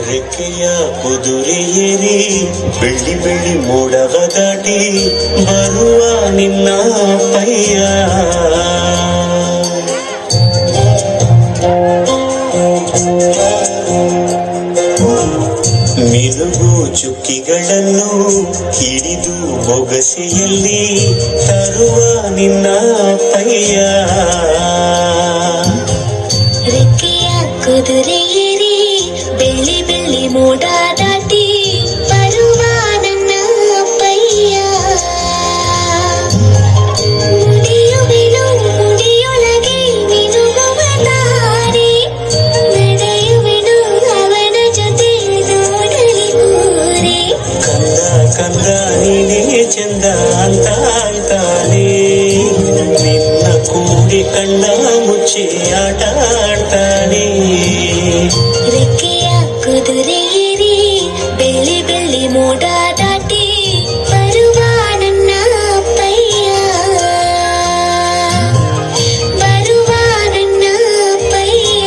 ರೆಕ್ಕೆಯ ಕುದುರೆ ಏರಿ ಬೆಳ್ಳಿ ಬೆಳ್ಳಿ ಮೋಡವ ದಾಟಿ ಬರುವ ನಿನ್ನ ಪಯ್ಯ ಮಿನುಗು ಚುಕ್ಕಿಗಳನ್ನು ಹಿಡಿದು ಬೊಗಸೆಯಲ್ಲಿ ತರುವ ನಿನ್ನ ಪಯ್ಯ ರೆಕ್ಕೆಯ ಕುದುರೆ ಏರಿ ಬೆಳ್ಳಿ ಬೆಳ್ಳಿ ಮೋಡ ದಾಟಿ ಬರುವ ನನ್ನ ಪಯ್ಯ ಮುಡಿಯುವೆನು ಮುಡಿಯೊಳಗೆ ಮಿನುಗುವ ತಾರೆ ನಡೆಯುವೆನು ಅವನ ಜೊತೆ ನೋಡಲಿ ಕೂರೆ ಕಂದ ಕಂದ ನೀನೇ ಚಂದ ಅಂತ ಅಂತಾನೆ ನಿನ್ನ ಕೂಡಿ ಕಣ್ಣ ಮುಚ್ಚಿ ಆಟ ಆಡ್ತಾನೆ ರೆಕ್ಕೆಯ ಕುದುರೆ ಏರಿ ಬೆಳ್ಳಿ ಬೆಳ್ಳಿ ಮೋಡ ದಾಟಿ ಬರುವ ನನ್ನ ಪಯ್ಯ ಬರುವ ನನ್ನ ಪಯ್ಯ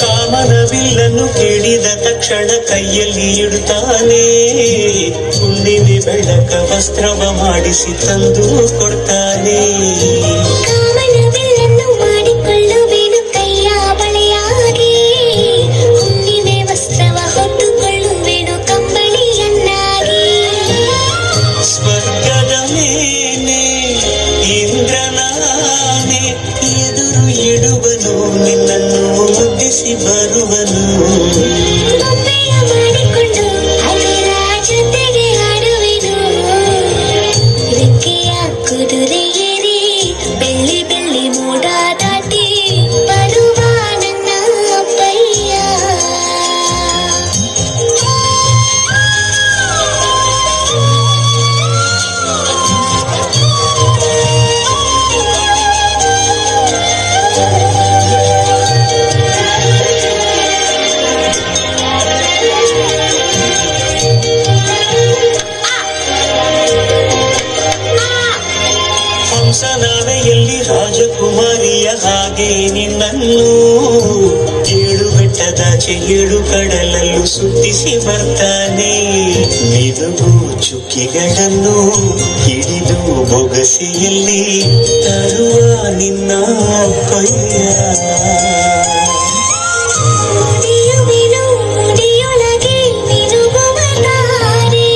ಕಾಮನವಿಲ್ಲನ್ನು ಕೇಳಿದ ತಕ್ಷಣ ಕೈಯಲ್ಲಿ ಇಡುತ್ತಾನೆ ಹುಣ್ಣಿಮೆ ಬೆಳಕ ವಸ್ತ್ರವ ಮಾಡಿಸಿ ತಂದು ಕೊಡ್ತಾನೆ ಕಾಮನವಿಲ್ಲನ್ನು ಮಾಡಿಕೊಳ್ಳುವೆನು ಕೈಯ ಬಳೆಯಾಗಿ ಹುಣ್ಣಿಮೆ ವಸ್ತ್ರವ ಹೊತ್ತುಕೊಳ್ಳುವೆನು ಕಂಬಳಿಯನ್ನಾಗಿ ಸ್ವರ್ಗದ ಮೇಲೆ ಇಂದ್ರನಾನೆ ಎದುರು ಇಡುವನು ನಿನ್ನನ್ನು ಮುದ್ದಿಸಿ ಬರುವನು ಬೊಬ್ಬೆಯ ಮಾಡಿಕೊಂಡು ಅದರ ಜೊತೆಗೆ ಆಡುವೆನು ರೆಕ್ಕೆಯ ಕುದುರೆ ಏರಿ ಬೆಳ್ಳಿ ಬೆಳ್ಳಿ ಮೋಡ ದಾಟಿ ಬರುವ ನನ್ನ ಪಯ್ಯ ಹಂಸನಾವೆಯಲ್ಲಿ ರಾಜಕುಮಾರಿಯ ಹಾಗೆ ನಿನ್ನನ್ನು ಏಳು ಬೆಟ್ಟದಾಚೆ ಏಳು ಕಡಲಲ್ಲೂ ಸುತ್ತಿಸಿ ಬರ್ತಾನೆ ನಿಲುಗು ಚುಕ್ಕಿಗಳನ್ನು ಹಿಡಿದು ಬೊಗಸೆಯಲ್ಲಿ ತರುವ ನಿನ್ನ ಪಯ್ಯ ಮುಡಿಯುವೆನು ಮುಡಿಯೊಳಗೆ ಮಿನುಗುವ ತಾರೆ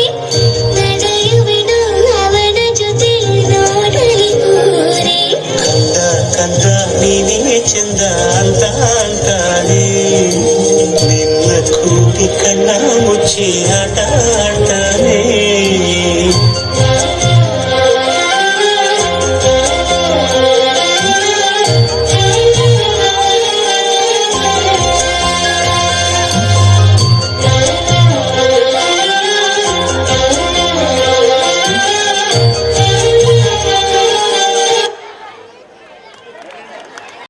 ನಡೆಯುವೆನು ಅವನ ಜೊತೆ ನೋಡಲಿ ಕೂರೆ ಕಂದ ಕಂದ ನೀನೇ ಚಂದ ಅಂತ ಅಂತಾನೆ ನಿನ್ನ ಕೂಡಿ ಕಣ್ಣ ಮುಚ್ಚಿ ಆಟ